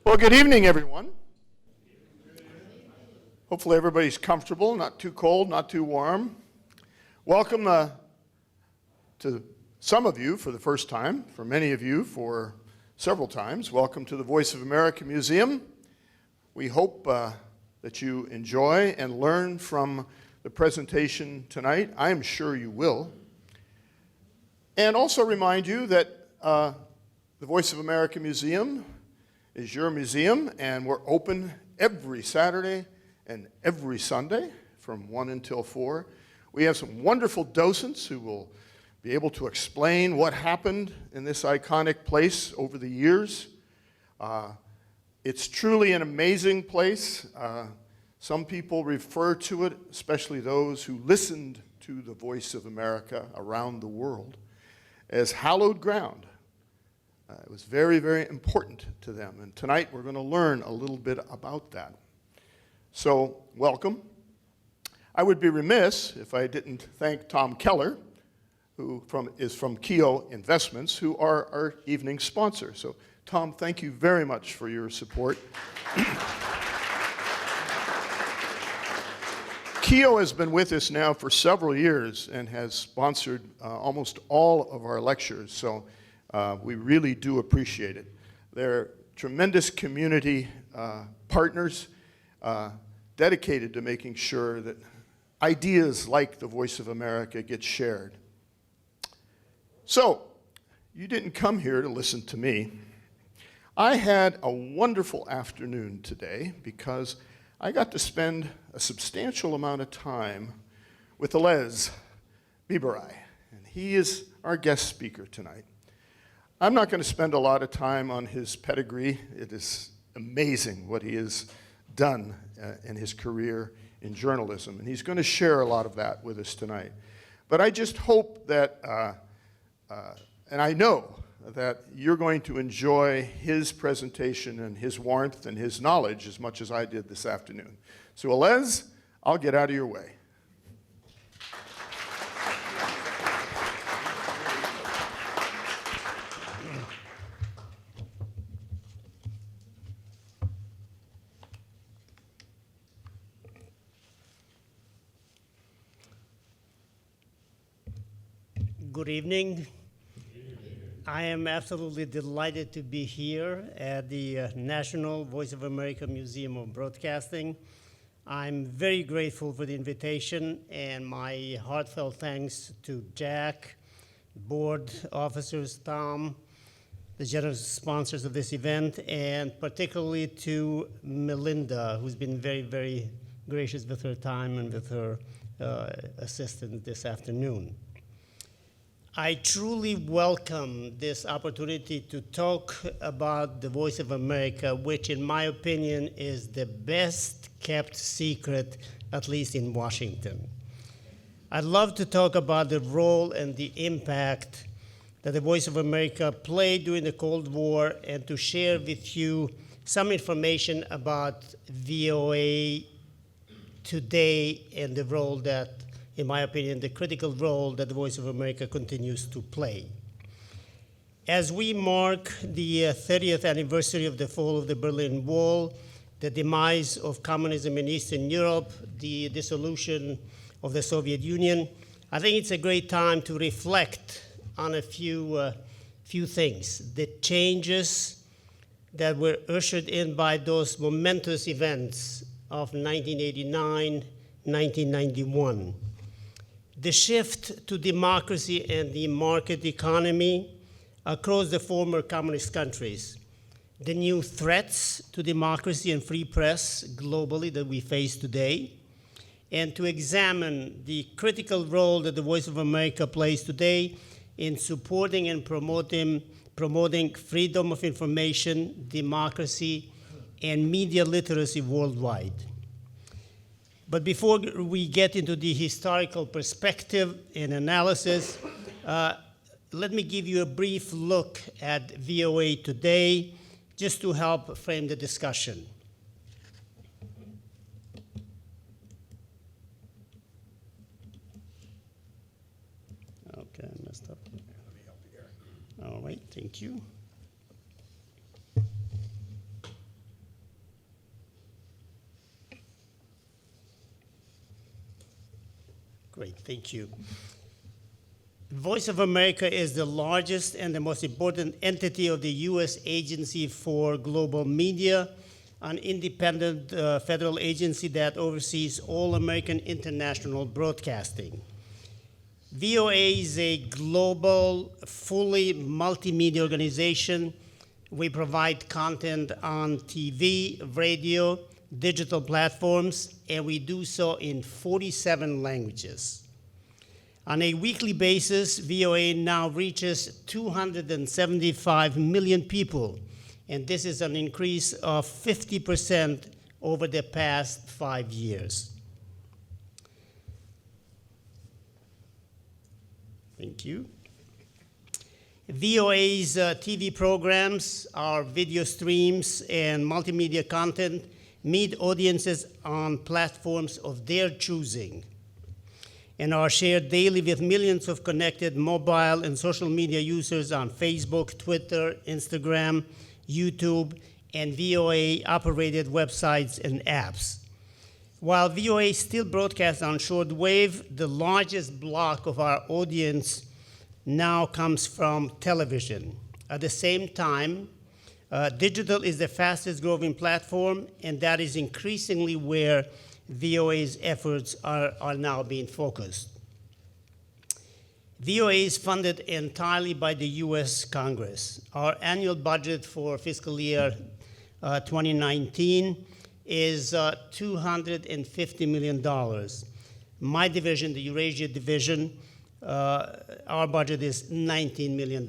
Well, good evening, everyone. Hopefully everybody's comfortable, not too cold, not too warm. Welcome to some of you for the first time, for many of you for several times. Welcome to the Voice of America Museum. We hope that you enjoy and learn from the presentation tonight. I am sure you will. And also remind you that the Voice of America Museum is your museum, and we're open every Saturday and every Sunday from 1 until 4. We have some wonderful docents who will be able to explain what happened in this iconic place over the years. It's truly an amazing place. Some people refer to it, especially those who listened to the Voice of America around the world, as hallowed ground. It was very, very important to them. And tonight we're going to learn a little bit about that. So, welcome. I would be remiss if I didn't thank Tom Keller, who is from Keogh Investments, who are our evening sponsor. So, Tom, thank you very much for your support. Keogh has been with us now for several years and has sponsored almost all of our lectures. So, we really do appreciate it. They're tremendous community partners dedicated to making sure that ideas like the Voice of America get shared. So, you didn't come here to listen to me. I had a wonderful afternoon today because I got to spend a substantial amount of time with Elez Biberaj, and he is our guest speaker tonight. I'm not going to spend a lot of time on his pedigree. It is amazing what he has done in his career in journalism, and he's going to share a lot of that with us tonight. But I just hope that, and I know that you're going to enjoy his presentation and his warmth and his knowledge as much as I did this afternoon. So Elez, I'll get out of your way. Good evening. I am absolutely delighted to be here at the National Voice of America Museum of Broadcasting. I'm very grateful for the invitation, and my heartfelt thanks to Jack, board officers, Tom, the generous sponsors of this event, and particularly to Melinda, who's been very, very gracious with her time and with her assistance this afternoon. I truly welcome this opportunity to talk about the Voice of America, which in my opinion is the best kept secret, at least in Washington. I'd love to talk about the role and the impact that the Voice of America played during the Cold War, and to share with you some information about VOA today and the role that, in my opinion, the critical role that the Voice of America continues to play. As we mark the 30th anniversary of the fall of the Berlin Wall, the demise of communism in Eastern Europe, the dissolution of the Soviet Union, I think it's a great time to reflect on a few things. The changes that were ushered in by those momentous events of 1989, 1991. The shift to democracy and the market economy across the former communist countries, the new threats to democracy and free press globally that we face today, and to examine the critical role that the Voice of America plays today in supporting and promoting freedom of information, democracy, and media literacy worldwide. But before we get into the historical perspective and analysis, let me give you a brief look at VOA today, just to help frame the discussion. Okay, I messed up. Let me help you here. All right, thank you. Great, thank you. Voice of America is the largest and the most important entity of the U.S. Agency for Global Media, an independent federal agency that oversees all American international broadcasting. VOA is a global, fully multimedia organization. We provide content on TV, radio, digital platforms, and we do so in 47 languages. On a weekly basis, VOA now reaches 275 million people, and this is an increase of 50% over the past 5 years. Thank you. VOA's TV programs, our video streams, and multimedia content meet audiences on platforms of their choosing and are shared daily with millions of connected mobile and social media users on Facebook, Twitter, Instagram, YouTube, and VOA-operated websites and apps. While VOA still broadcasts on shortwave, the largest block of our audience now comes from television. At the same time, digital is the fastest growing platform, and that is increasingly where VOA's efforts are now being focused. VOA is funded entirely by the US Congress. Our annual budget for fiscal year 2019 is $250 million. My division, the Eurasia division, our budget is $19 million.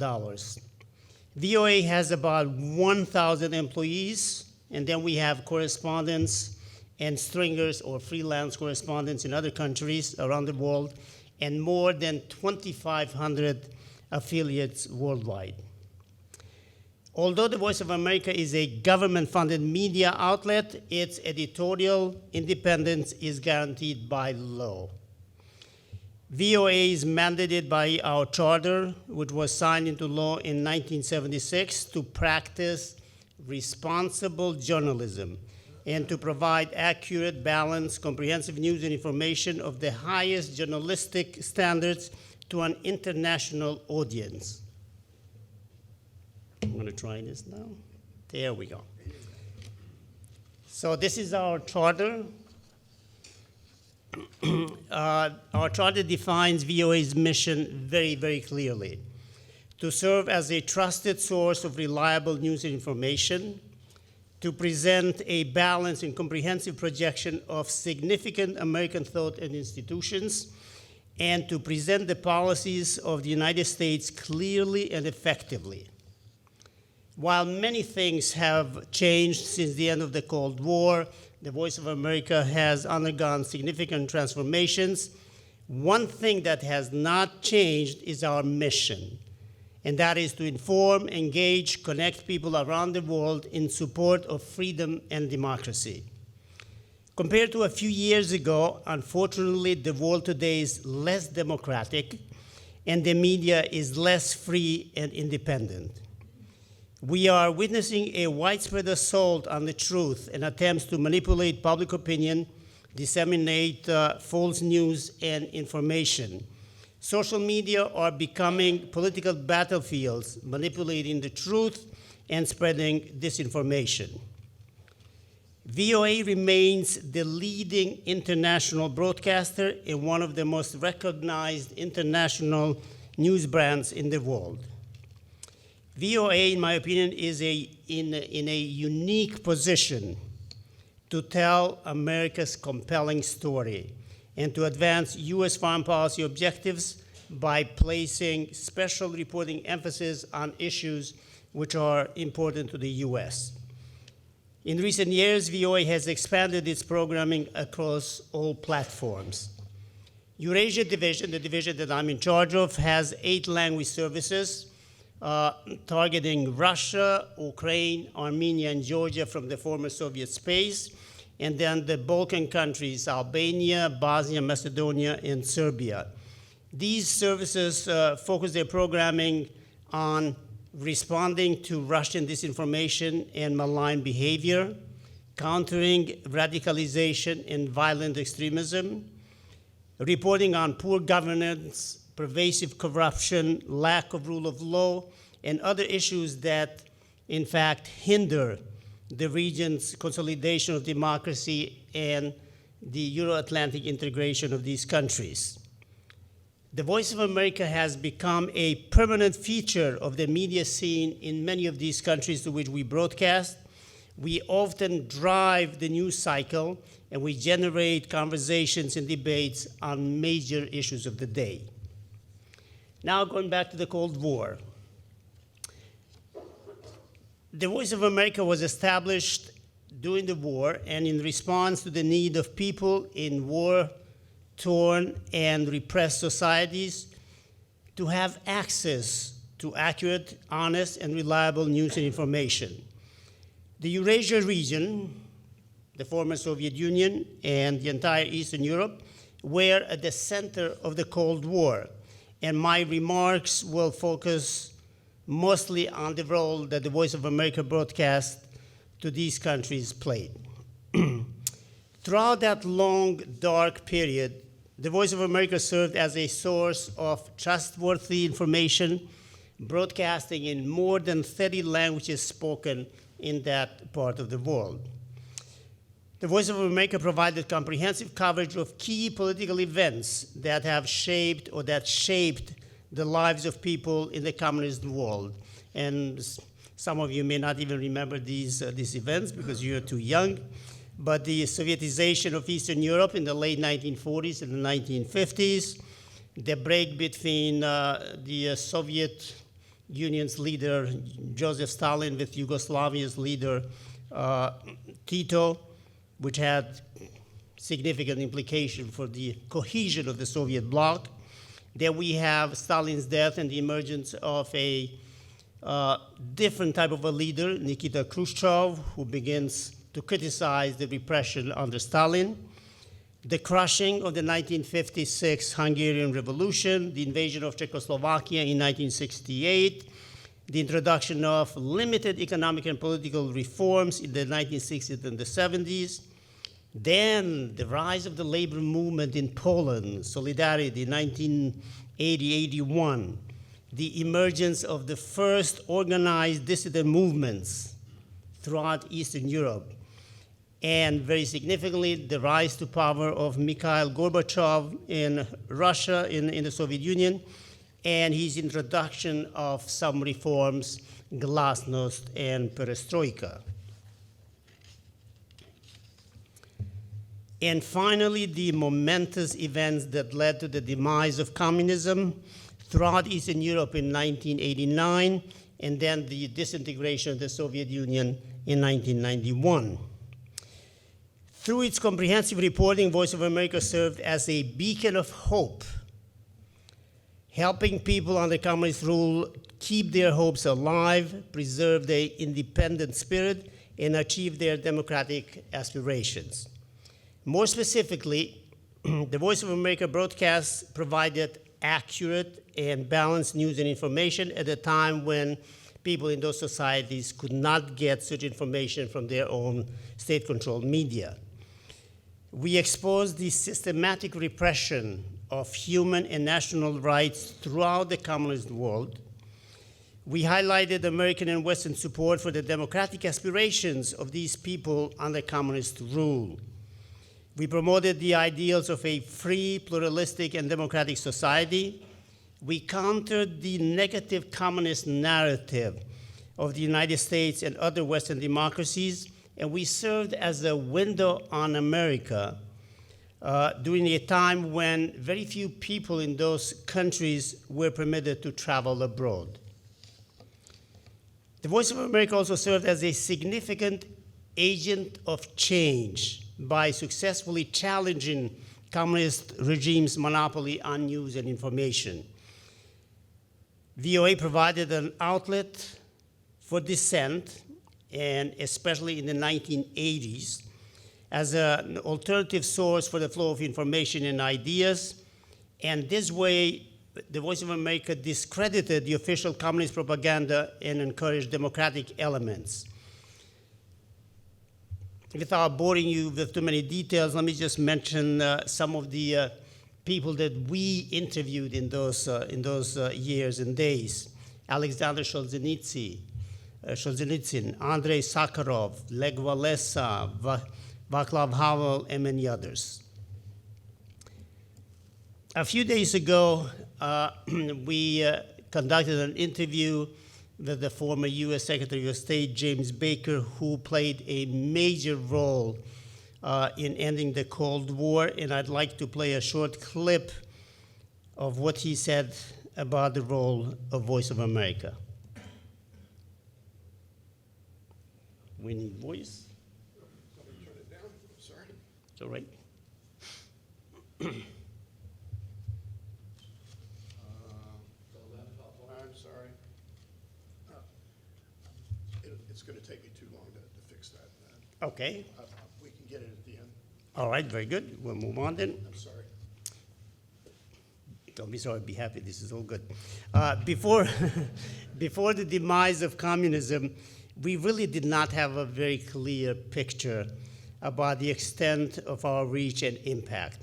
VOA has about 1,000 employees, and then we have correspondents and stringers or freelance correspondents in other countries around the world, and more than 2,500 affiliates worldwide. Although the Voice of America is a government-funded media outlet, its editorial independence is guaranteed by law. VOA is mandated by our charter, which was signed into law in 1976, to practice responsible journalism and to provide accurate, balanced, comprehensive news and information of the highest journalistic standards to an international audience. I'm going to try this now. There we go. So this is our charter. Our charter defines VOA's mission very, very clearly: to serve as a trusted source of reliable news and information, to present a balanced and comprehensive projection of significant American thought and institutions, and to present the policies of the United States clearly and effectively. While many things have changed since the end of the Cold War, the Voice of America has undergone significant transformations. One thing that has not changed is our mission, and that is to inform, engage, connect people around the world in support of freedom and democracy. Compared to a few years ago, unfortunately, the world today is less democratic, and the media is less free and independent. We are witnessing a widespread assault on the truth and attempts to manipulate public opinion, disseminate false news and information. Social media are becoming political battlefields, manipulating the truth and spreading disinformation. VOA remains the leading international broadcaster and one of the most recognized international news brands in the world. VOA, in my opinion, is in a unique position to tell America's compelling story and to advance US foreign policy objectives by placing special reporting emphasis on issues which are important to the US. In recent years, VOA has expanded its programming across all platforms. Eurasia division, the division that I'm in charge of, has 8 language services targeting Russia, Ukraine, Armenia, and Georgia from the former Soviet space, and then the Balkan countries, Albania, Bosnia, Macedonia, and Serbia. These services focus their programming on responding to Russian disinformation and malign behavior, countering radicalization and violent extremism, reporting on poor governance, pervasive corruption, lack of rule of law, and other issues that, in fact, hinder the region's consolidation of democracy and the Euro-Atlantic integration of these countries. The Voice of America has become a permanent feature of the media scene in many of these countries to which we broadcast. We often drive the news cycle, and we generate conversations and debates on major issues of the day. Now, going back to the Cold War. The Voice of America was established during the war and in response to the need of people in war-torn and repressed societies to have access to accurate, honest, and reliable news and information. The Eurasia region, the former Soviet Union, and the entire Eastern Europe were at the center of the Cold War, and my remarks will focus mostly on the role that the Voice of America broadcast to these countries played. Throughout that long, dark period, the Voice of America served as a source of trustworthy information, broadcasting in more than 30 languages spoken in that part of the world. The Voice of America provided comprehensive coverage of key political events that have shaped or that shaped the lives of people in the communist world. And some of you may not even remember these events because you're too young, but the Sovietization of Eastern Europe in the late 1940s and the 1950s, the break between the Soviet Union's leader, Joseph Stalin, with Yugoslavia's leader, Tito, which had significant implication for the cohesion of the Soviet bloc. Then we have Stalin's death and the emergence of a different type of a leader, Nikita Khrushchev, who begins to criticize the repression under Stalin. The crushing of the 1956 Hungarian Revolution, the invasion of Czechoslovakia in 1968, the introduction of limited economic and political reforms in the 1960s and the 70s, then the rise of the labor movement in Poland, Solidarity, 1980-81, the emergence of the first organized dissident movements throughout Eastern Europe, and very significantly, the rise to power of Mikhail Gorbachev in Russia, in the Soviet Union, and his introduction of some reforms, glasnost and perestroika. And finally, the momentous events that led to the demise of communism throughout Eastern Europe in 1989, and then the disintegration of the Soviet Union in 1991. Through its comprehensive reporting, Voice of America served as a beacon of hope, helping people under communist rule keep their hopes alive, preserve their independent spirit, and achieve their democratic aspirations. More specifically, the Voice of America broadcasts provided accurate and balanced news and information at a time when people in those societies could not get such information from their own state-controlled media. We exposed the systematic repression of human and national rights throughout the communist world. We highlighted American and Western support for the democratic aspirations of these people under communist rule. We promoted the ideals of a free, pluralistic, and democratic society. We countered the negative communist narrative of the United States and other Western democracies, and we served as a window on America during a time when very few people in those countries were permitted to travel abroad. The Voice of America also served as a significant agent of change by successfully challenging communist regimes' monopoly on news and information. VOA provided an outlet for dissent, and especially in the 1980s, as an alternative source for the flow of information and ideas. And this way, the Voice of America discredited the official communist propaganda and encouraged democratic elements. Without boring you with too many details, let me just mention some of the people that we interviewed in those years and days: Alexander Solzhenitsyn, Andrei Sakharov, Lech Walesa, Václav Havel, and many others. A few days ago, we conducted an interview with the former U.S. Secretary of State, James Baker, who played a major role in ending the Cold War, and I'd like to play a short clip of what he said about the role of Voice of America. We need voice. Somebody turn it down. Sorry. It's all right. I'm sorry. It's going to take me too long to fix that. Okay. We can get it at the end. All right, very good. We'll move on then. I'm sorry. Don't be sorry, be happy. This is all good. Before the demise of communism, we really did not have a very clear picture about the extent of our reach and impact.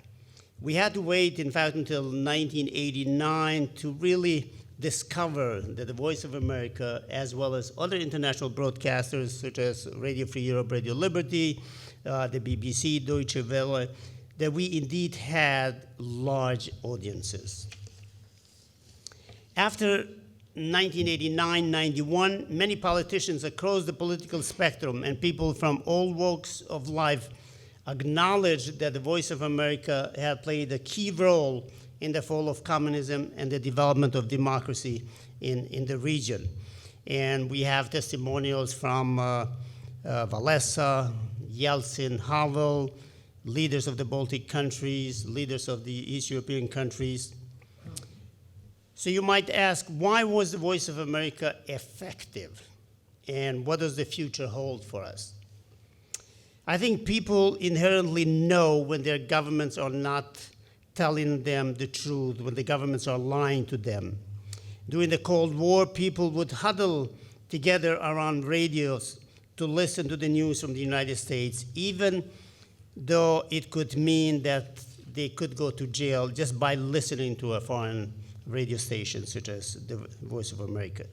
We had to wait, in fact, until 1989 to really discover that the Voice of America, as well as other international broadcasters such as Radio Free Europe, Radio Liberty, the BBC, Deutsche Welle, that we indeed had large audiences. After 1989-91, many politicians across the political spectrum and people from all walks of life acknowledged that the Voice of America had played a key role in the fall of communism and the development of democracy in the region. And we have testimonials from Walesa, Yeltsin, Havel, leaders of the Baltic countries, leaders of the East European countries. So you might ask, why was the Voice of America effective? And what does the future hold for us? I think people inherently know when their governments are not telling them the truth, when the governments are lying to them. During the Cold War, people would huddle together around radios to listen to the news from the United States, even though it could mean that they could go to jail just by listening to a foreign radio station such as the Voice of America.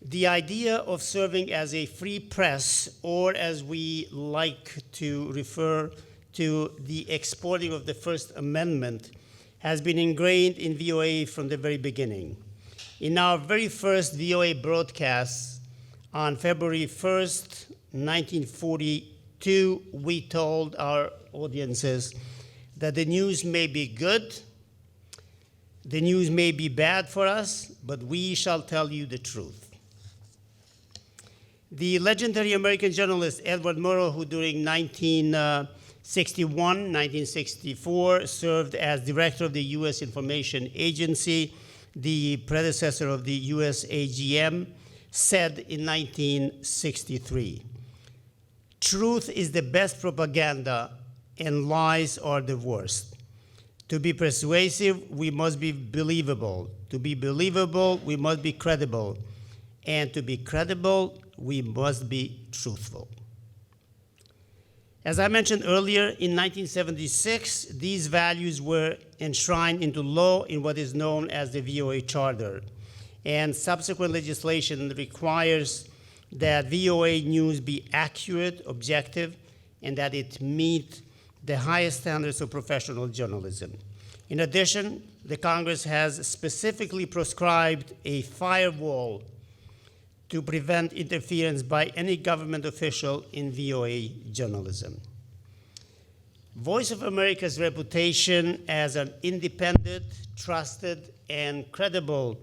The idea of serving as a free press, or as we like to refer to the exporting of the First Amendment, has been ingrained in VOA from the very beginning. In our very first VOA broadcast on February 1st, 1942, we told our audiences that the news may be good, the news may be bad for us, but we shall tell you the truth. The legendary American journalist Edward Murrow, who during 1961, 1964 served as director of the U.S. Information Agency, the predecessor of the U.S. AGM, said in 1963, "Truth is the best propaganda and lies are the worst. To be persuasive, we must be believable. To be believable, we must be credible. And to be credible, we must be truthful." As I mentioned earlier, in 1976, these values were enshrined into law in what is known as the VOA Charter. And subsequent legislation requires that VOA news be accurate, objective, and that it meet the highest standards of professional journalism. In addition, the Congress has specifically prescribed a firewall to prevent interference by any government official in VOA journalism. Voice of America's reputation as an independent, trusted, and credible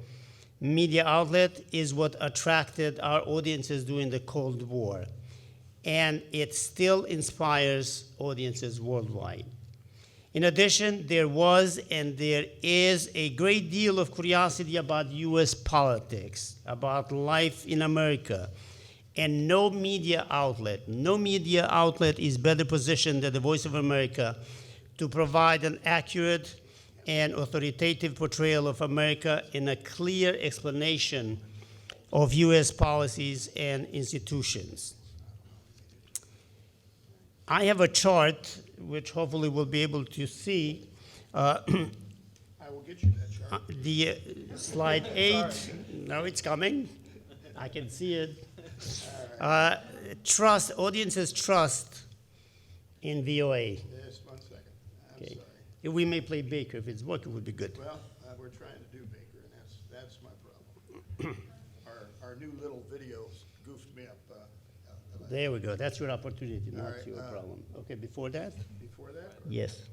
media outlet is what attracted our audiences during the Cold War, and it still inspires audiences worldwide. In addition, there was and there is a great deal of curiosity about US politics, about life in America, and no media outlet is better positioned than the Voice of America to provide an accurate and authoritative portrayal of America in a clear explanation of US policies and institutions. I have a chart, which hopefully we'll be able to see, I will get you that chart. The slide 8, no, it's coming. I can see it. Trust, audiences trust in VOA. Just 1 second. I'm Okay. sorry. If we may play Baker, if it's working, it would be good. Well, we're trying to do Baker, and that's my problem. Our new little videos goofed me up. There we go. That's your opportunity, not right, your problem. Okay, before that? Before that? Yes.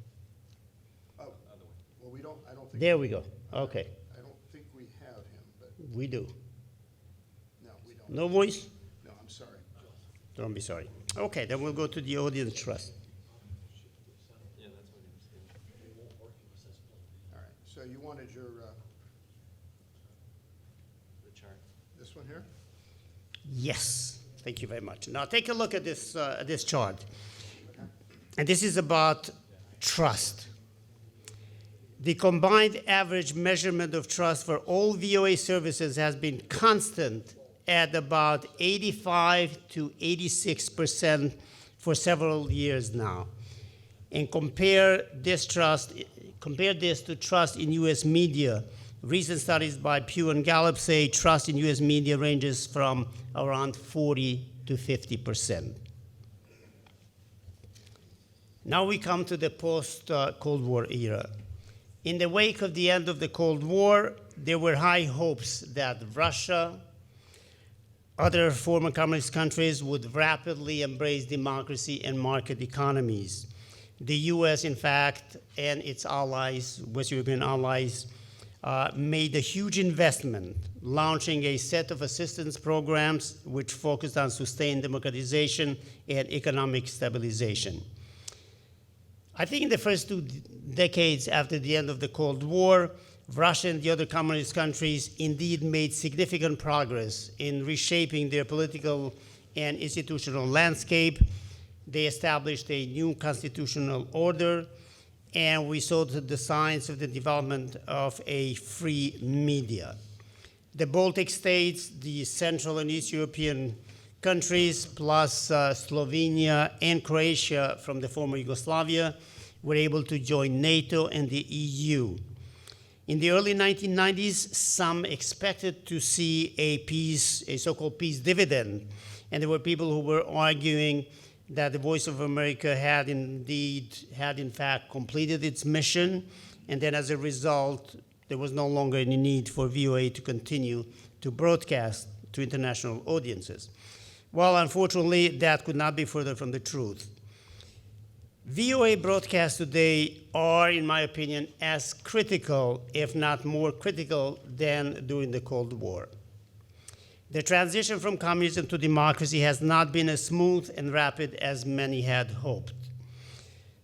Oh, well, I don't think. There we go. Okay, I don't think we have him, but we do. no, we don't. No voice? No, I'm sorry. Don't be sorry. Okay, then we'll go to the audience trust. All right, so you wanted your, The chart. this one here? Yes, thank you very much. Now take a look at this chart. And this is about trust. The combined average measurement of trust for all VOA services has been constant at about 85 to 86% for several years now. And compare this to trust in U.S. media. Recent studies by Pew and Gallup say trust in U.S. media ranges from around 40 to 50%. Now we come to the post-Cold War era. In the wake of the end of the Cold War, there were high hopes that Russia, other former communist countries would rapidly embrace democracy and market economies. The U.S., in fact, and its allies, West European allies, made a huge investment, launching a set of assistance programs which focused on sustained democratization and economic stabilization. I think in the first 2 decades after the end of the Cold War, Russia and the other communist countries indeed made significant progress in reshaping their political and institutional landscape. They established a new constitutional order, and we saw the signs of the development of a free media. The Baltic states, the Central and East European countries, plus Slovenia and Croatia from the former Yugoslavia, were able to join NATO and the EU. In the early 1990s, some expected to see a so-called peace dividend, and there were people who were arguing that the Voice of America had in fact completed its mission, and then as a result, there was no longer any need for VOA to continue to broadcast to international audiences. Well, unfortunately, that could not be further from the truth. VOA broadcasts today are, in my opinion, as critical, if not more critical, than during the Cold War. The transition from communism to democracy has not been as smooth and rapid as many had hoped.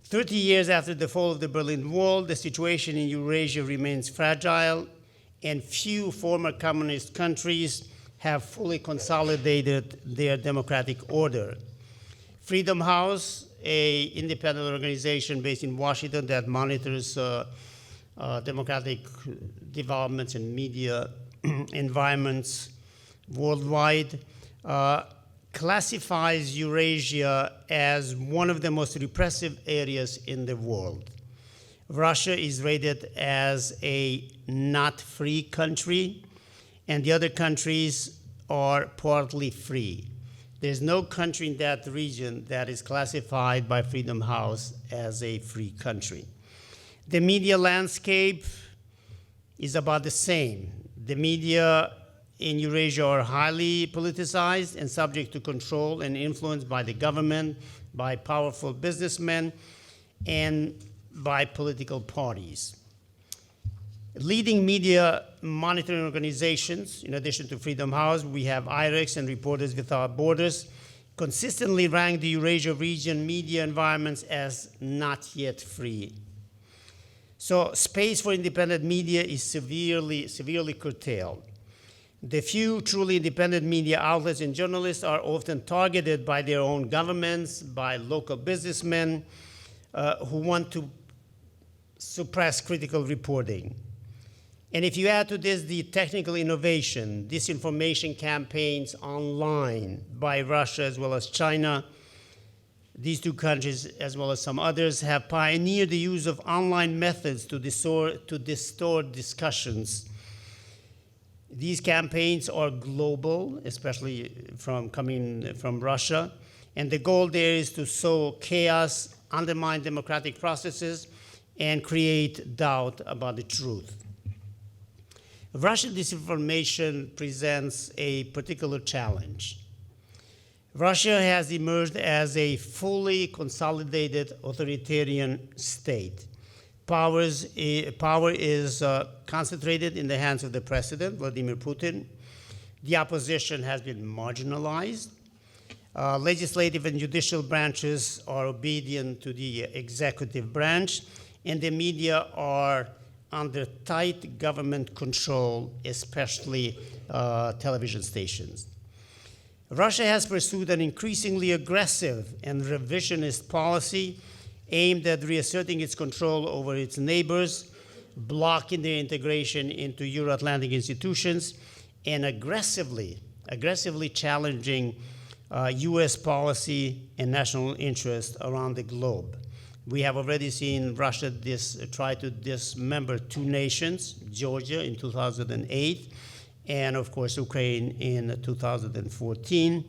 30 years after the fall of the Berlin Wall, the situation in Eurasia remains fragile, and few former communist countries have fully consolidated their democratic order. Freedom House, an independent organization based in Washington that monitors democratic developments in media environments worldwide, classifies Eurasia as one of the most repressive areas in the world. Russia is rated as a not free country, and the other countries are partly free. There's no country in that region that is classified by Freedom House as a free country. The media landscape is about the same. The media in Eurasia are highly politicized and subject to control and influence by the government, by powerful businessmen, and by political parties. Leading media monitoring organizations, in addition to Freedom House, we have IREX and Reporters Without Borders, consistently rank the Eurasia region media environments as not yet free. So space for independent media is severely curtailed. The few truly independent media outlets and journalists are often targeted by their own governments, by local businessmen who want to suppress critical reporting. And if you add to this the technical innovation, disinformation campaigns online by Russia as well as China, These two countries, as well as some others, have pioneered the use of online methods to distort discussions. These campaigns are global, especially coming from Russia, and the goal there is to sow chaos, undermine democratic processes, and create doubt about the truth. Russian disinformation presents a particular challenge. Russia has emerged as a fully consolidated authoritarian state. Power is concentrated in the hands of the president, Vladimir Putin. The opposition has been marginalized. Legislative and judicial branches are obedient to the executive branch, and the media are under tight government control, especially television stations. Russia has pursued an increasingly aggressive and revisionist policy aimed at reasserting its control over its neighbors, blocking their integration into Euro-Atlantic institutions, and aggressively challenging US policy and national interest around the globe. We have already seen Russia try to dismember two nations, Georgia in 2008, and of course Ukraine in 2014.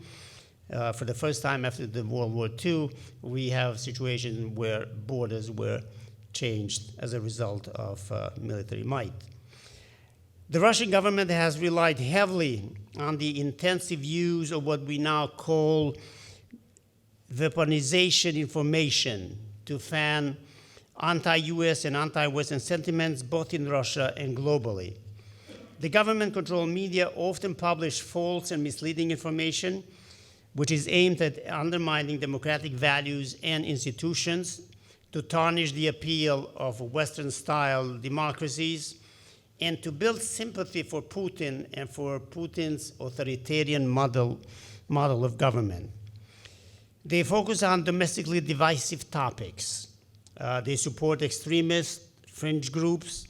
For the first time after the World War II, we have situations where borders were changed as a result of military might. The Russian government has relied heavily on the intensive use of what we now call weaponization information to fan anti-US and anti-Western sentiments both in Russia and globally. The government-controlled media often publish false and misleading information, which is aimed at undermining democratic values and institutions, to tarnish the appeal of Western-style democracies, and to build sympathy for Putin and for Putin's authoritarian model of government. They focus on domestically divisive topics. They support extremist fringe groups,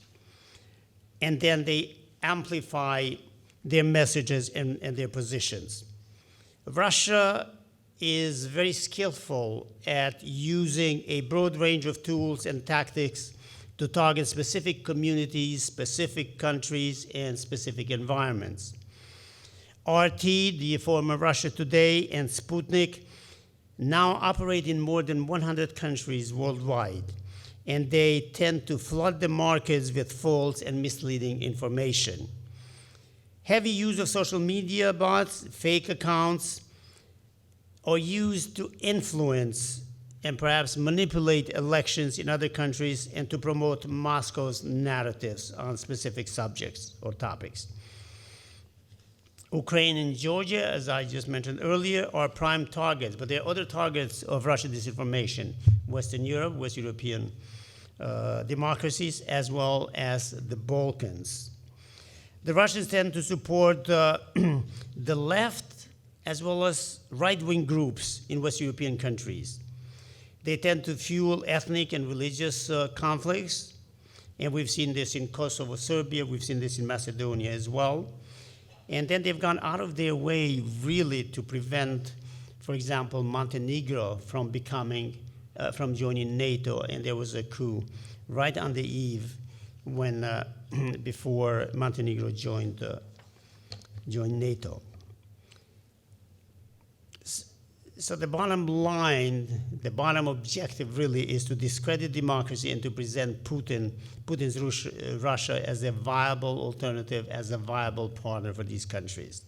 and then they amplify their messages and their positions. Russia is very skillful at using a broad range of tools and tactics to target specific communities, specific countries, and specific environments. RT, the former Russia Today, and Sputnik now operate in more than 100 countries worldwide, and they tend to flood the markets with false and misleading information. Heavy use of social media bots, fake accounts, are used to influence and perhaps manipulate elections in other countries and to promote Moscow's narratives on specific subjects or topics. Ukraine and Georgia, as I just mentioned earlier, are prime targets, but there are other targets of Russian disinformation: Western Europe, West European democracies, as well as the Balkans. The Russians tend to support the left as well as right-wing groups in West European countries. They tend to fuel ethnic and religious conflicts, and we've seen this in Kosovo, Serbia, we've seen this in Macedonia as well. And then they've gone out of their way really to prevent, for example, Montenegro from joining NATO, and there was a coup right on the eve when, before Montenegro joined NATO. So the bottom line, the bottom objective really is to discredit democracy and to present Putin's Russia as a viable alternative, as a viable partner for these countries.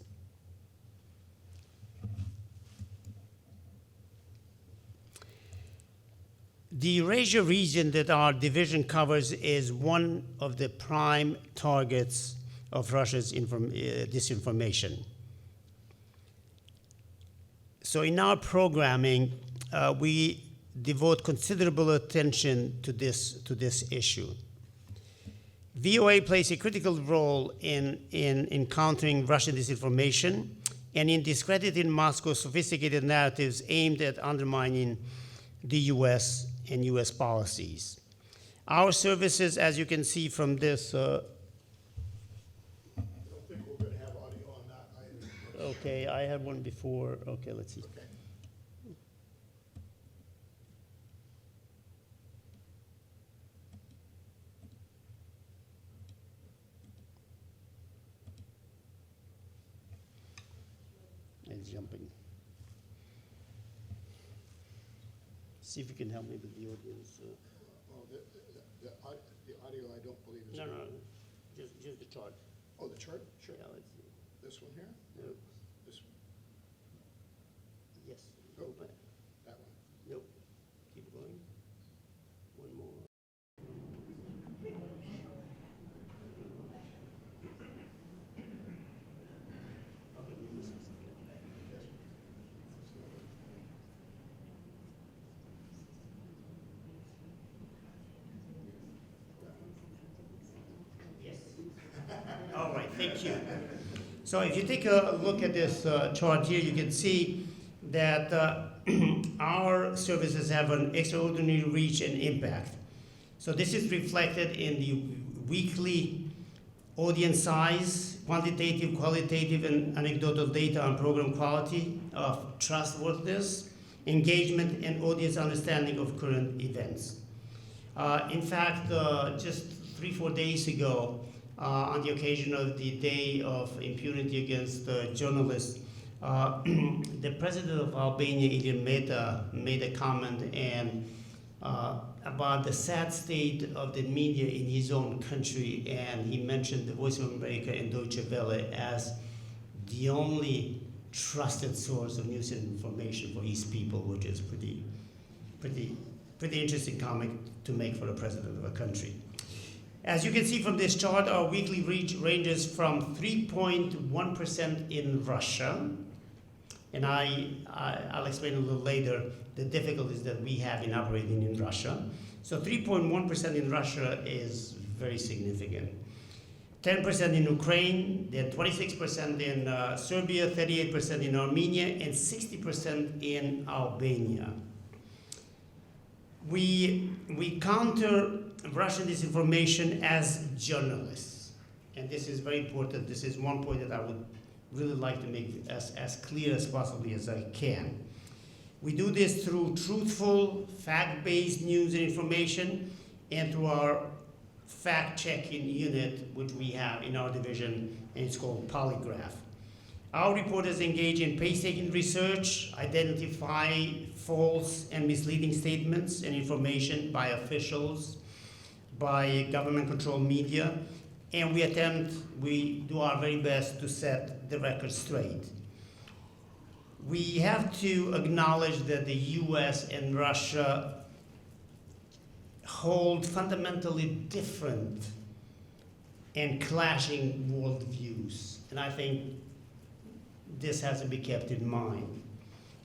The Eurasia region that our division covers is one of the prime targets of Russia's disinformation. So in our programming, we devote considerable attention to this issue. VOA plays a critical role in countering Russian disinformation and in discrediting Moscow's sophisticated narratives aimed at undermining the US and US policies. Our services, as you can see from this, okay, I had one before. Okay, let's see. Okay. is jumping. See if you can help me with the audience. Oh, the audio, I don't believe is. No, just the chart. Oh, the chart? Sure. Yeah, let's see. This one here? No. This one? Yes. Oh. Go back. That one? Nope. Keep going. One more. Yes. All right, thank you. So if you take a look at this chart here, you can see that our services have an extraordinary reach and impact. So this is reflected in the weekly audience size, quantitative, qualitative, and anecdotal data on program quality, of trustworthiness, engagement, and audience understanding of current events. In fact, just 3-4 days ago, on the occasion of the Day of Impunity against journalists, the president of Albania, Ilir Meta, made a comment about the sad state of the media in his own country, and he mentioned the Voice of America and Deutsche Welle as the only trusted source of news and information for his people, which is pretty interesting comment to make for the president of a country. As you can see from this chart, our weekly reach ranges from 3.1% in Russia, and I'll explain a little later the difficulties that we have in operating in Russia. So 3.1% in Russia is very significant. 10% in Ukraine, then 26% in Serbia, 38% in Armenia, and 60% in Albania. We counter Russian disinformation as journalists, and this is very important. This is one point that I would really like to make as clear as possibly as I can. We do this through truthful, fact-based news and information, and through our fact-checking unit, which we have in our division, and it's called Polygraph. Our reporters engage in painstaking research, identify false and misleading statements and information by officials, by government-controlled media, and we do our very best to set the record straight. We have to acknowledge that the US and Russia hold fundamentally different and clashing worldviews, and I think this has to be kept in mind.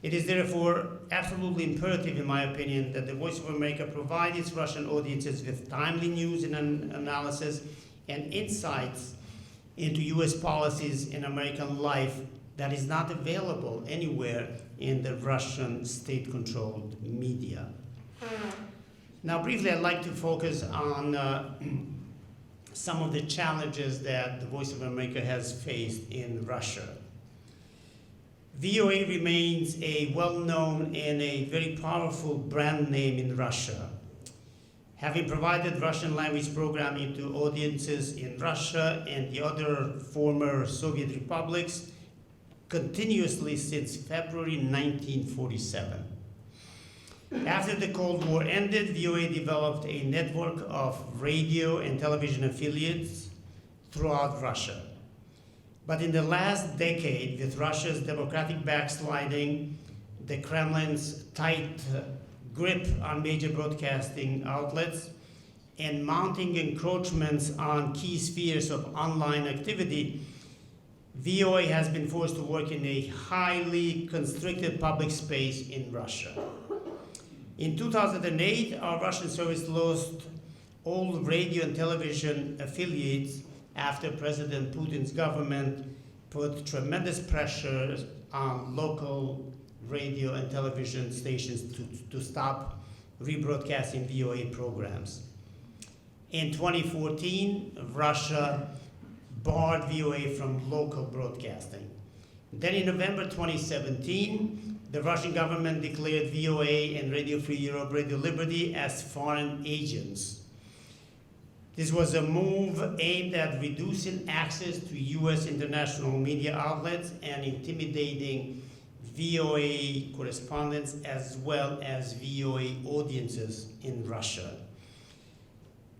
It is therefore absolutely imperative, in my opinion, that the Voice of America provide its Russian audiences with timely news and analysis and insights into US policies and American life that is not available anywhere in the Russian state-controlled media. Now, briefly, I'd like to focus on some of the challenges that the Voice of America has faced in Russia. VOA remains a well-known and a very powerful brand name in Russia. Having provided Russian language programming to audiences in Russia and the other former Soviet republics continuously since February 1947. After the Cold War ended, VOA developed a network of radio and television affiliates throughout Russia. But in the last decade, with Russia's democratic backsliding, the Kremlin's tight grip on major broadcasting outlets, and mounting encroachments on key spheres of online activity, VOA has been forced to work in a highly constricted public space in Russia. In 2008, our Russian service lost all radio and television affiliates after President Putin's government put tremendous pressure on local radio and television stations to stop rebroadcasting VOA programs. In 2014, Russia barred VOA from local broadcasting. Then in November 2017, the Russian government declared VOA and Radio Free Europe, Radio Liberty as foreign agents. This was a move aimed at reducing access to US international media outlets and intimidating VOA correspondents as well as VOA audiences in Russia.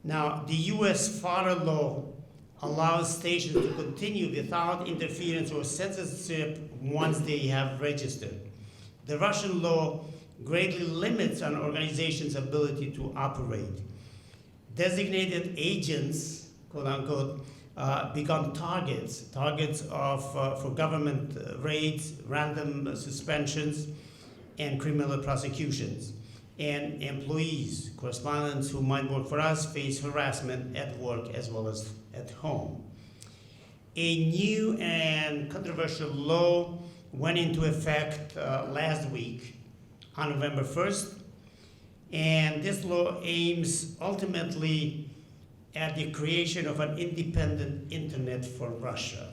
Now, the US FARA law allows stations to continue without interference or censorship once they have registered. The Russian law greatly limits an organization's ability to operate. Designated agents, quote unquote, become targets for government raids, random suspensions, and criminal prosecutions. And employees, correspondents who might work for us, face harassment at work as well as at home. A new and controversial law went into effect last week on November 1st, and this law aims ultimately at the creation of an independent internet for Russia.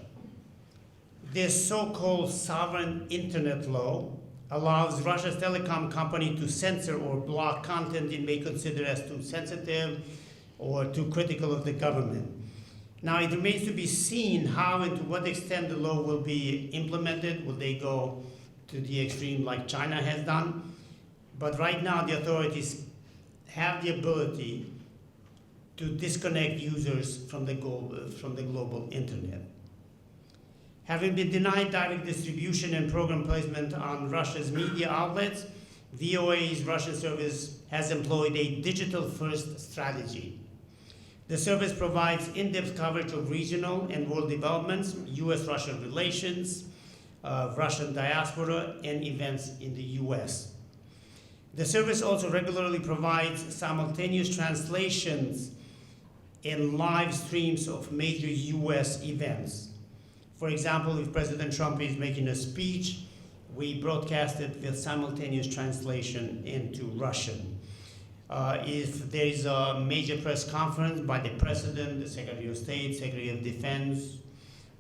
This so-called sovereign internet law allows Russia's telecom company to censor or block content it may consider as too sensitive or too critical of the government. Now, it remains to be seen how and to what extent the law will be implemented. Will they go to the extreme like China has done? But right now, the authorities have the ability to disconnect users from the global internet. Having been denied direct distribution and program placement on Russia's media outlets, VOA's Russian service has employed a digital-first strategy. The service provides in-depth coverage of regional and world developments, US-Russian relations, Russian diaspora, and events in the US. The service also regularly provides simultaneous translations and live streams of major US events. For example, if President Trump is making a speech, we broadcast it with simultaneous translation into Russian. If there is a major press conference by the President, the Secretary of State, Secretary of Defense,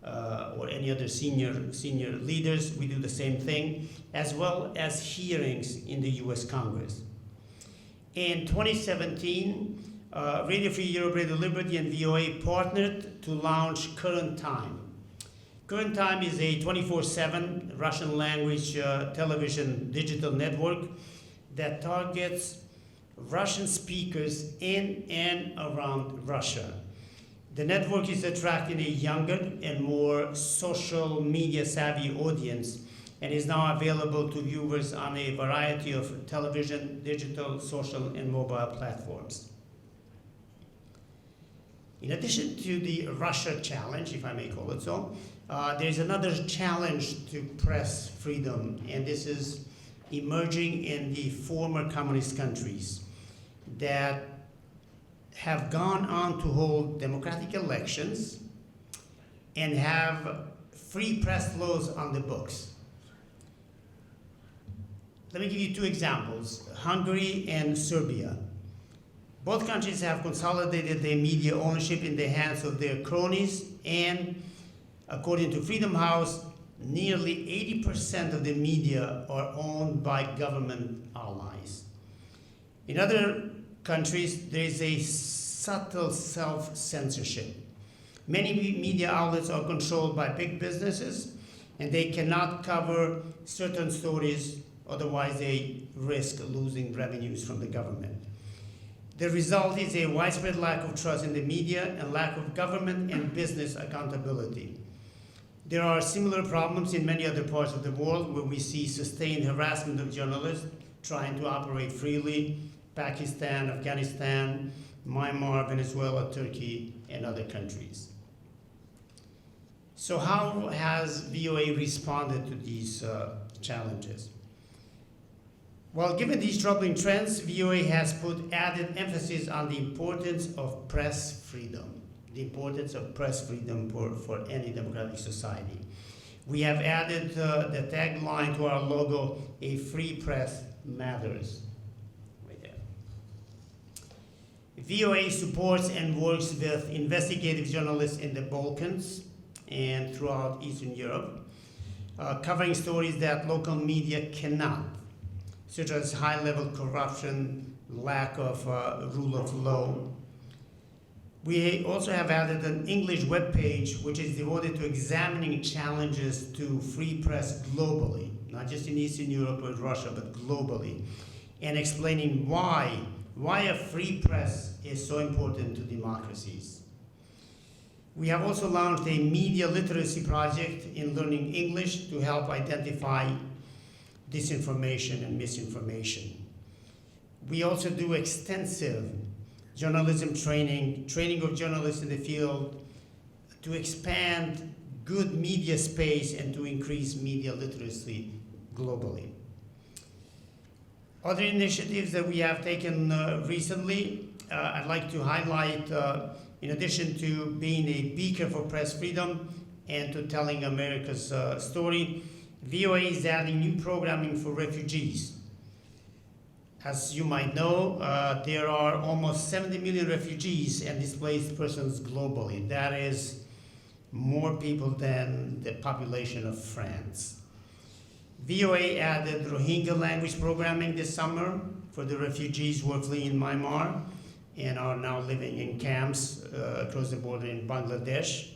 or any other senior leaders, we do the same thing, as well as hearings in the US Congress. In 2017, Radio Free Europe, Radio Liberty, and VOA partnered to launch Current Time. Current Time is a 24/7 Russian language television digital network that targets Russian speakers in and around Russia. The network is attracting a younger and more social media savvy audience and is now available to viewers on a variety of television, digital, social, and mobile platforms. In addition to the Russia challenge, if I may call it so, there's another challenge to press freedom, and this is emerging in the former communist countries that have gone on to hold democratic elections and have free press laws on the books. Let me give you two examples, Hungary and Serbia. Both countries have consolidated their media ownership in the hands of their cronies, and according to Freedom House, nearly 80% of the media are owned by government allies. In other countries, there is a subtle self-censorship. Many media outlets are controlled by big businesses, and they cannot cover certain stories, otherwise they risk losing revenues from the government. The result is a widespread lack of trust in the media and lack of government and business accountability. There are similar problems in many other parts of the world where we see sustained harassment of journalists trying to operate freely: Pakistan, Afghanistan, Myanmar, Venezuela, Turkey, and other countries. So how has VOA responded to these challenges? Well, given these troubling trends, VOA has put added emphasis on the importance of press freedom, for any democratic society. We have added the tagline to our logo, "A free press matters." Right there. VOA supports and works with investigative journalists in the Balkans and throughout Eastern Europe, covering stories that local media cannot, such as high-level corruption, lack of rule of law. We also have added an English webpage which is devoted to examining challenges to free press globally. not just in Eastern Europe or Russia, but globally, and explaining why a free press is so important to democracies. We have also launched a media literacy project in learning English to help identify disinformation and misinformation. We also do extensive journalism training of journalists in the field to expand good media space and to increase media literacy globally. Other initiatives that we have taken recently, I'd like to highlight, in addition to being a beacon for press freedom and to telling America's story, VOA is adding new programming for refugees. As you might know, there are almost 70 million refugees and displaced persons globally. That is more people than the population of France. VOA added Rohingya language programming this summer for the refugees who are fleeing Myanmar and are now living in camps across the border in Bangladesh.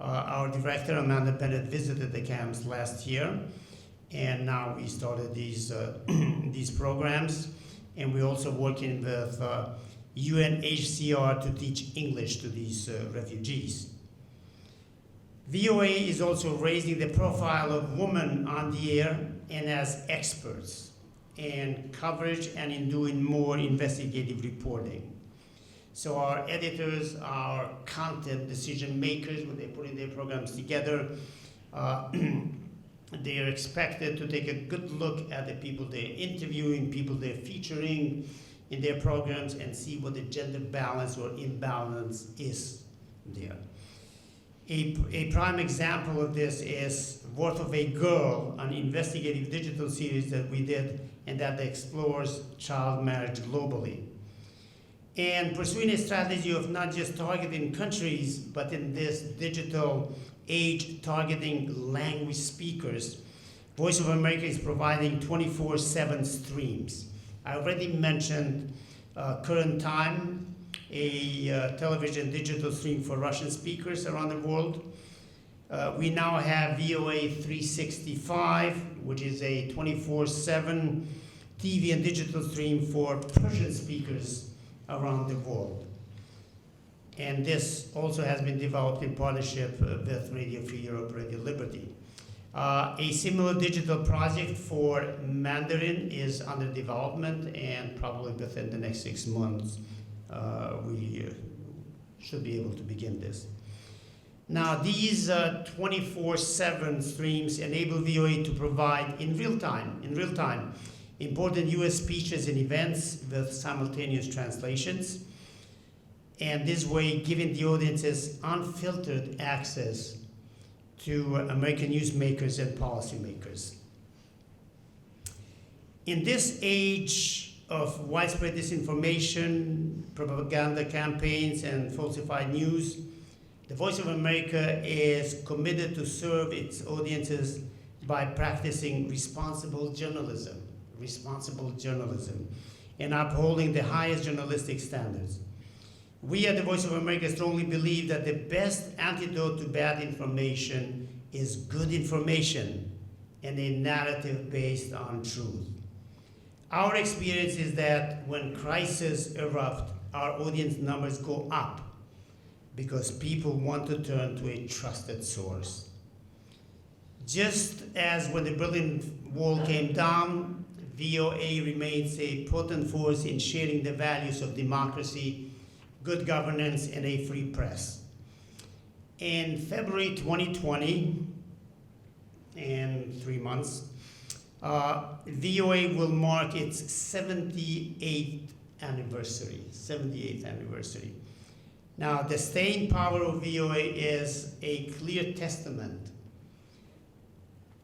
Our director, Amanda Bennett, visited the camps last year, and now we started these programs, and we're also working with UNHCR to teach English to these refugees. VOA is also raising the profile of women on the air and as experts in coverage and in doing more investigative reporting. So our editors, our content decision makers, when they're putting their programs together, they are expected to take a good look at the people they're interviewing, people they're featuring in their programs, and see what the gender balance or imbalance is there. A prime example of this is Worth of a Girl, an investigative digital series that we did and that explores child marriage globally. And pursuing a strategy of not just targeting countries, but in this digital age targeting language speakers, Voice of America is providing 24/7 streams. I already mentioned Current Time, a television digital stream for Russian speakers around the world. We now have VOA 365, which is a 24/7 TV and digital stream for Persian speakers around the world. And this also has been developed in partnership with Radio Free Europe, Radio Liberty. A similar digital project for Mandarin is under development, and probably within the next 6 months, we should be able to begin this. Now, these 24/7 streams enable VOA to provide in real time, important US speeches and events with simultaneous translations, and this way giving the audiences unfiltered access to American newsmakers and policymakers. In this age of widespread disinformation, propaganda campaigns, and falsified news, the Voice of America is committed to serve its audiences by practicing responsible journalism, and upholding the highest journalistic standards. We at the Voice of America strongly believe that the best antidote to bad information is good information and a narrative based on truth. Our experience is that when crises erupt, our audience numbers go up because people want to turn to a trusted source. Just as when the Berlin Wall came down, VOA remains a potent force in sharing the values of democracy, good governance, and a free press. In February 2020, in 3 months, VOA will mark its 78th anniversary. Now, the staying power of VOA is a clear testament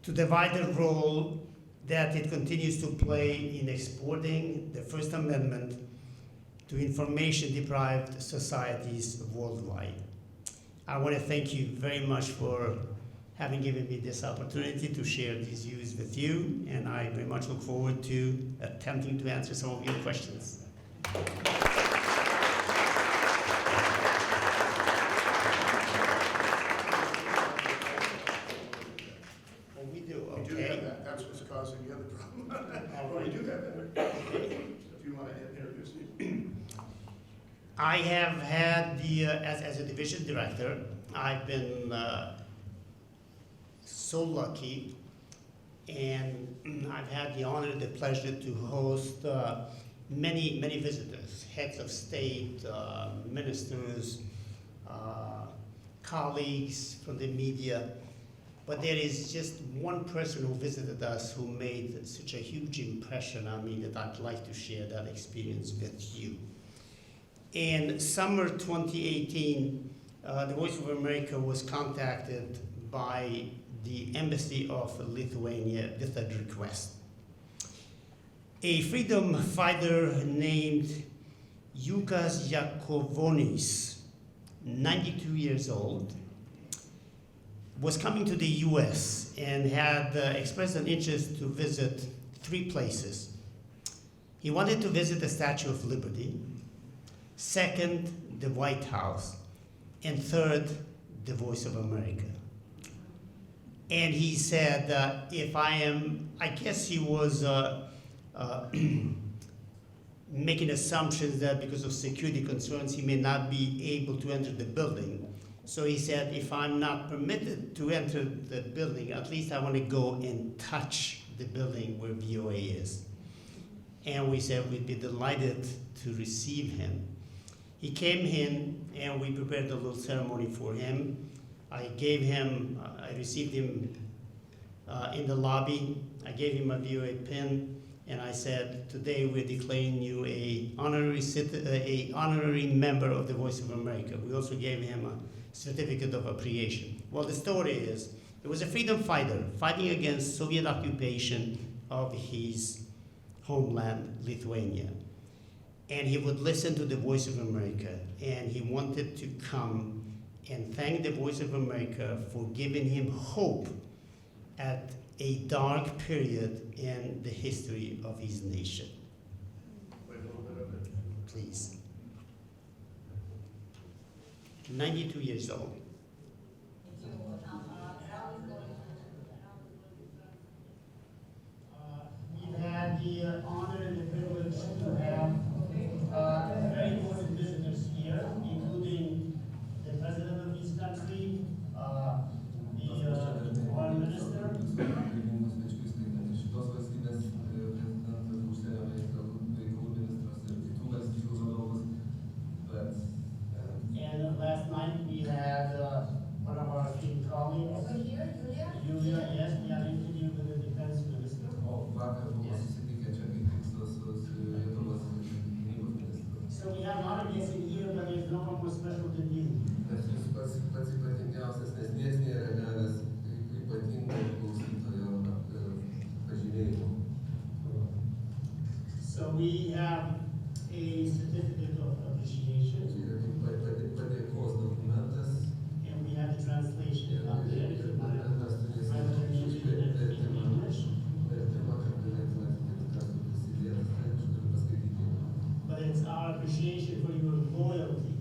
to the vital role that it continues to play in exporting the First Amendment to information-deprived societies worldwide. I want to thank you very much for having given me this opportunity to share these views with you, and I very much look forward to attempting to answer some of your questions. We do have that. That's what's We do have that. If you want to introduce me. I have had as a division director, I've been so lucky, and I've had the honor and the pleasure to host many visitors, heads of state, ministers, colleagues from the media. But there is just one person who visited us who made such a huge impression on me that I'd like to share that experience with you. In summer 2018, the Voice of America was contacted by the Embassy of Lithuania with a request. A freedom fighter named Jukas Jakovonis, 92 years old, was coming to the US and had expressed an interest to visit 3 places. He wanted to visit the Statue of Liberty, second, the White House, and third, the Voice of America. And he said, I guess he was making assumptions that because of security concerns, he may not be able to enter the building. So he said, if I'm not permitted to enter the building, at least I want to go and touch the building where VOA is. And we said we'd be delighted to receive him. He came in, and we prepared a little ceremony for him. I received him in the lobby. I gave him a VOA pin, and I said, today we're declaring you a honorary member of the Voice of America. We also gave him a certificate of appreciation. Well, the story is, there was a freedom fighter fighting against Soviet occupation of his homeland, Lithuania. And he would listen to the Voice of America, and he wanted to come and thank the Voice of America for giving him hope at a dark period in the history of his nation. Wait a little bit of it. Please. 92 years old. We've had the honor and the privilege to have very important visitors here, including the president of this country, the foreign minister. And last night we had one of our esteemed colleagues. Over here, Julia, yes, we had an interview with the defense minister. So we have a lot of guests in here, but there's no one more special than you. So we have a certificate of appreciation. And we have the translation up there. If you want to rather than use it in English. But it's our appreciation for your loyalty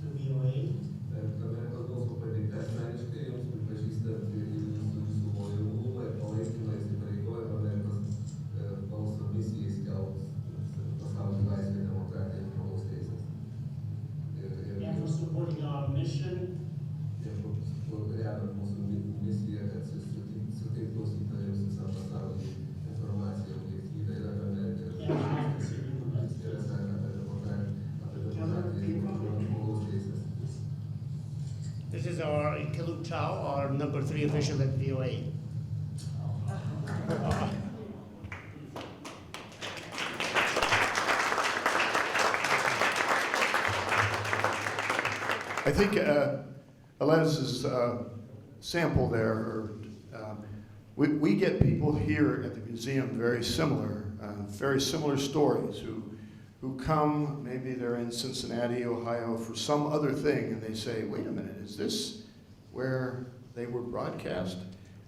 to VOA. And for supporting our mission. This is our Keluk Chow, our number 3 official at VOA. I think Elez's sample there, we get people here at the museum very similar stories who come, maybe they're in Cincinnati, Ohio for some other thing, and they say, wait a minute, is this where they were broadcast?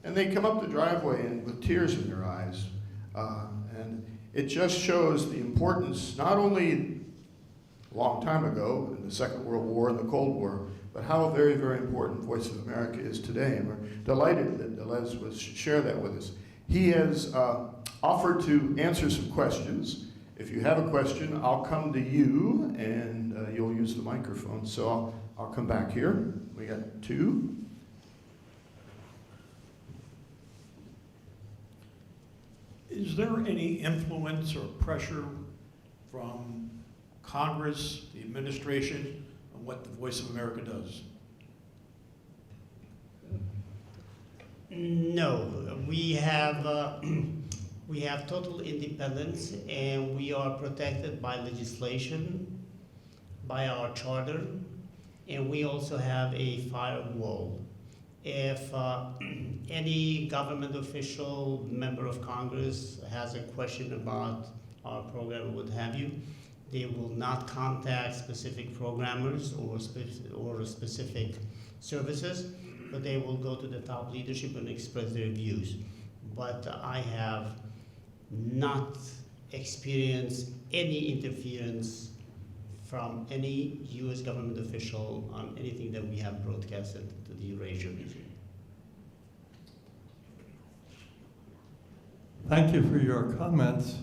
And they come up the driveway and with tears in their eyes. And it just shows the importance, not only a long time ago in the Second World War and the Cold War, but how very, very important Voice of America is today. And we're delighted that Elez would share that with us. He has offer to answer some questions. If you have a question, I'll come to you, and you'll use the microphone. So I'll come back here. We got two. Is there any influence or pressure from Congress, the administration, on what the Voice of America does? No, we have total independence, and we are protected by legislation, by our charter, and we also have a firewall. If any government official, member of Congress has a question about our program or what have you, they will not contact specific programmers or specific services, but they will go to the top leadership and express their views. But I have not experienced any interference from any U.S. government official on anything that we have broadcasted to the Eurasia region. Thank you for your comments.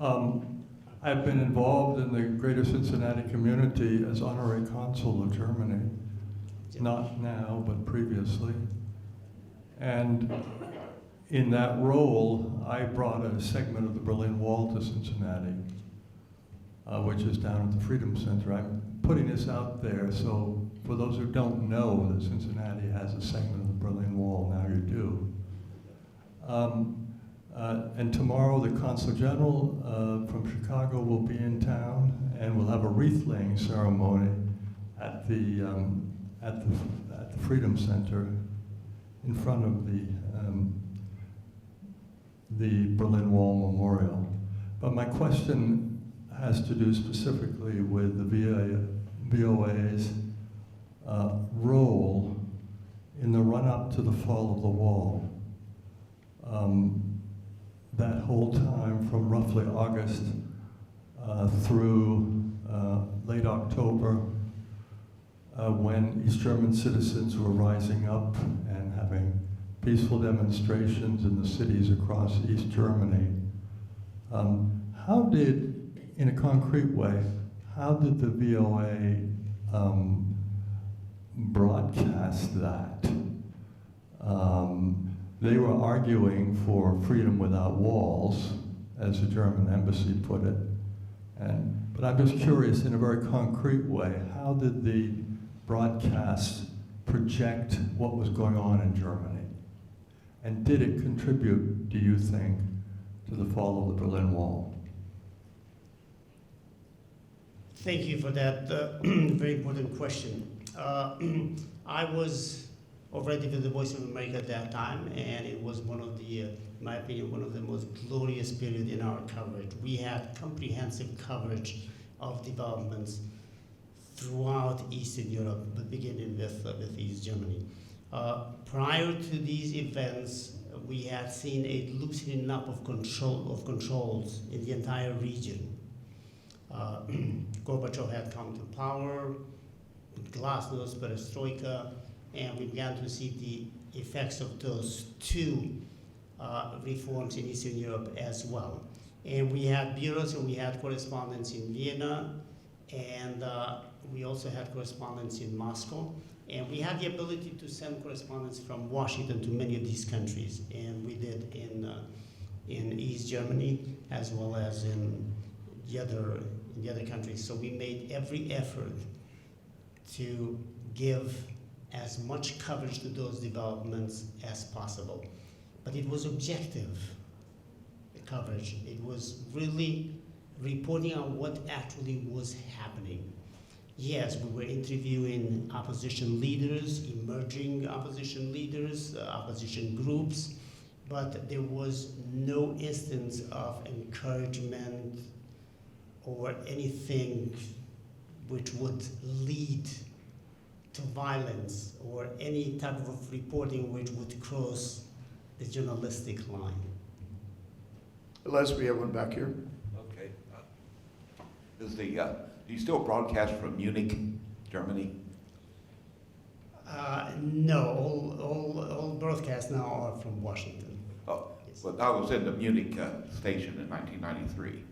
I've been involved in the Greater Cincinnati community as honorary consul of Germany, not now, but previously. And in that role, I brought a segment of the Berlin Wall to Cincinnati, which is down at the Freedom Center. I'm putting this out there, so for those who don't know that Cincinnati has a segment of the Berlin Wall, now you do. And tomorrow, the Consul General from Chicago will be in town, and we'll have a wreath-laying ceremony at the Freedom Center in front of the Berlin Wall Memorial. But my question has to do specifically with the VOA's role in the run-up to the fall of the wall. That whole time from roughly August through late October, when East German citizens were rising up and having peaceful demonstrations in the cities across East Germany. How did, in a concrete way, how did the VOA broadcast that? They were arguing for freedom without walls, as the German embassy put it. But I'm just curious, in a very concrete way, how did the broadcast project what was going on in Germany? And did it contribute, do you think, to the fall of the Berlin Wall? Thank you for that very important question. I was already with the Voice of America at that time, and it was one of the, in my opinion, one of the most glorious periods in our coverage. We had comprehensive coverage of developments throughout Eastern Europe, but beginning with East Germany. Prior to these events, we had seen a loosening up of controls in the entire region. Gorbachev had come to power, glasnost, perestroika, and we began to see the effects of those two reforms in Eastern Europe as well. And we had bureaus and we had correspondents in Vienna, and we also had correspondents in Moscow. And we had the ability to send correspondents from Washington to many of these countries, and we did in East Germany as well as in the other countries. So we made every effort to give as much coverage to those developments as possible. But it was objective coverage. It was really reporting on what actually was happening. Yes, we were interviewing opposition leaders, emerging opposition leaders, opposition groups, but there was no instance of encouragement or anything which would lead to violence or any type of reporting which would cross the journalistic line. Elez, we have one back here. Okay. Do you still broadcast from Munich, Germany? No, all broadcasts now are from Washington. Oh, But I was in the Munich station in 1993.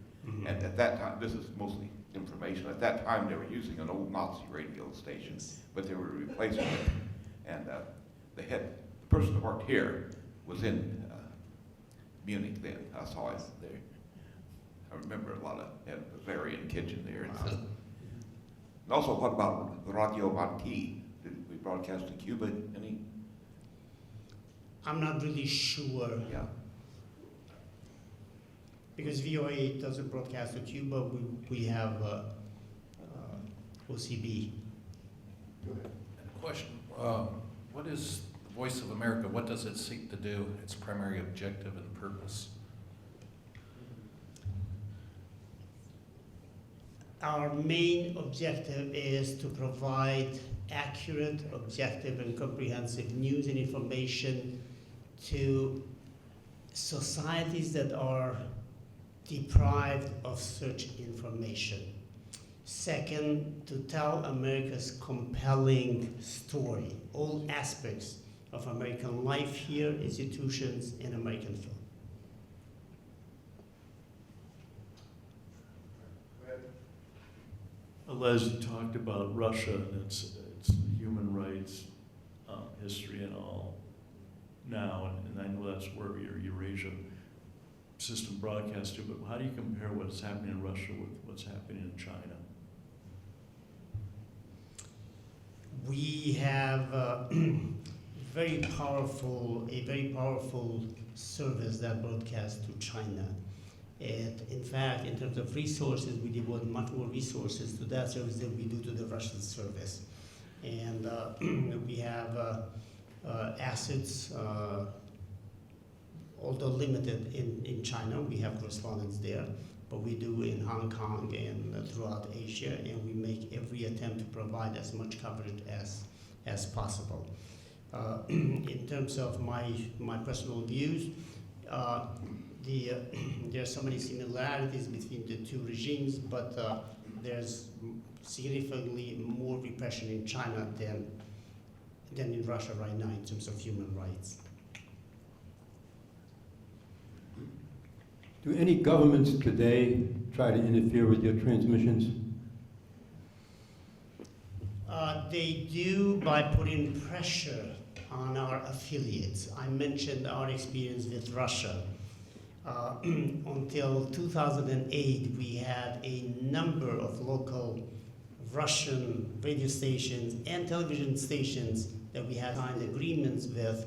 And at that time, this is mostly information, at that time they were using an old Nazi radio station, but they were replacing it. And the person that worked here was in Munich then. I saw it there. I remember a lot of, had a Bavarian kitchen there. And, and also, what about Radio Marti? Did we broadcast to Cuba any? I'm not really sure. Yeah. Because VOA doesn't broadcast to Cuba, we have OCB. Question, what is the Voice of America, what does it seek to do, its primary objective and purpose? Our main objective is to provide accurate, objective, and comprehensive news and information to societies that are deprived of such information. Second, to tell America's compelling story, all aspects of American life here, institutions, and American film. Elez, you talked about Russia and its human rights history and all now, and I know that's where your Eurasia system broadcasts to, but how do you compare what's happening in Russia with what's happening in China? We have a very powerful service that broadcasts to China. In fact, in terms of resources, we devote much more resources to that service than we do to the Russian service. And we have assets, although limited in China, we have correspondents there, but we do in Hong Kong and throughout Asia, and we make every attempt to provide as much coverage as possible. In terms of my personal views, there are so many similarities between the two regimes, but there's significantly more repression in China than in Russia right now in terms of human rights. Do any governments today try to interfere with your transmissions? They do by putting pressure on our affiliates. I mentioned our experience with Russia. Until 2008, we had a number of local Russian radio stations and television stations that we had signed agreements with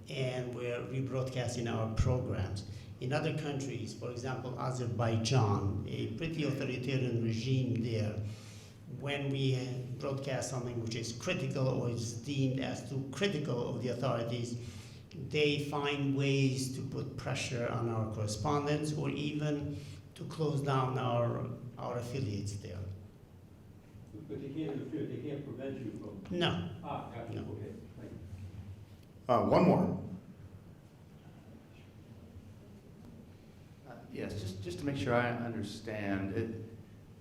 and were rebroadcasting our programs. In other countries, for example, Azerbaijan, a pretty authoritarian regime there, when we broadcast something which is critical or is deemed as too critical of the authorities, they find ways to put pressure on our correspondents or even to close down our affiliates there. But they can't interfere, they can't prevent you from... No. Gotcha. No. Okay. Thank you. One more. Yes, just to make sure I understand,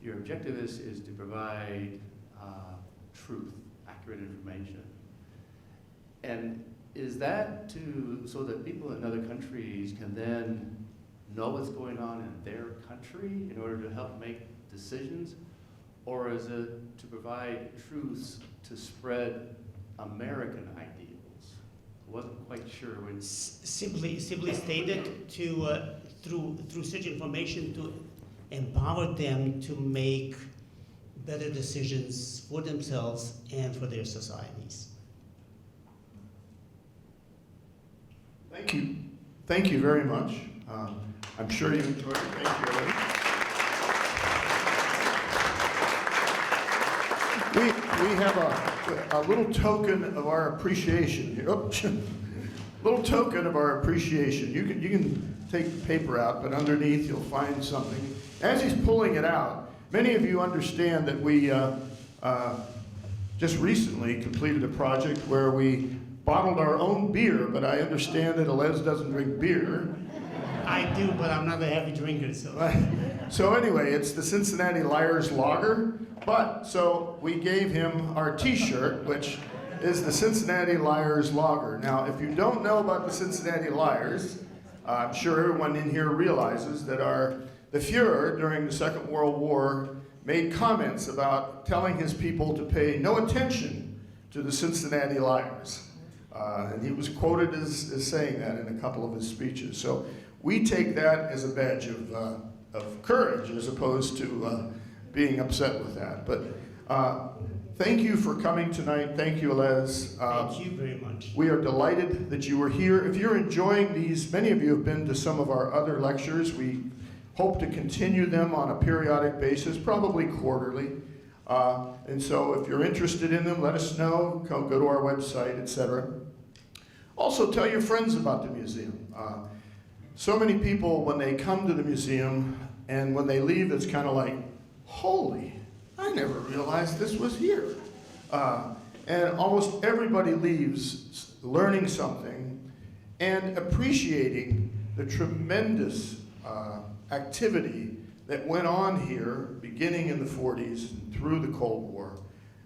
your objective is to provide truth, accurate information. And is that so that people in other countries can then know what's going on in their country in order to help make decisions? Or is it to provide truths to spread American ideals? I wasn't quite sure. Simply stated, through such information to empower them to make better decisions for themselves and for their societies. Thank you. Thank you very much. I'm sure you enjoyed it. Thank you, Elez. We have a little token of our appreciation here. Oops. Little token of our appreciation. You can take the paper out, but underneath you'll find something. As he's pulling it out, many of you understand that we just recently completed a project where we bottled our own beer, but I understand that Elez doesn't drink beer. I do, but I'm not a heavy drinker, so. So anyway, it's the Cincinnati Liars Lager, so we gave him our t-shirt, which is the Cincinnati Liars Lager. Now, if you don't know about the Cincinnati Liars, I'm sure everyone in here realizes that the Fuhrer during the Second World War made comments about telling his people to pay no attention to the Cincinnati liars. And he was quoted as saying that in a couple of his speeches. So we take that as a badge of courage as opposed to being upset with that. But thank you for coming tonight. Thank you, Elez. Thank you very much. We are delighted that you were here. If you're enjoying these, many of you have been to some of our other lectures. We hope to continue them on a periodic basis, probably quarterly. And so if you're interested in them, let us know. Go to our website, etc. Also, tell your friends about the museum. So many people, when they come to the museum and when they leave, it's kind of like, holy, I never realized this was here. And almost everybody leaves learning something and appreciating the tremendous activity that went on here beginning in the 40s and through the Cold War.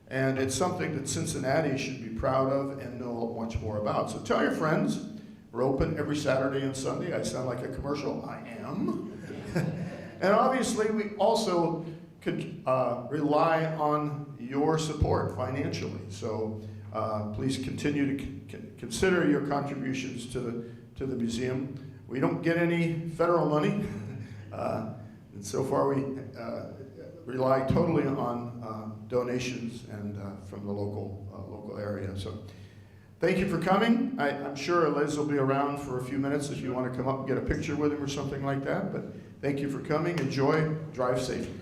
And it's something that Cincinnati should be proud of and know much more about. So tell your friends. We're open every Saturday and Sunday. I sound like a commercial. I am. And obviously, we also could rely on your support financially. So please continue to consider your contributions to the museum. We don't get any federal money. And so far, we rely totally on donations and from the local area. So thank you for coming. I'm sure Elez will be around for a few minutes if you want to come up and get a picture with him or something like that. But thank you for coming. Enjoy. Drive safely.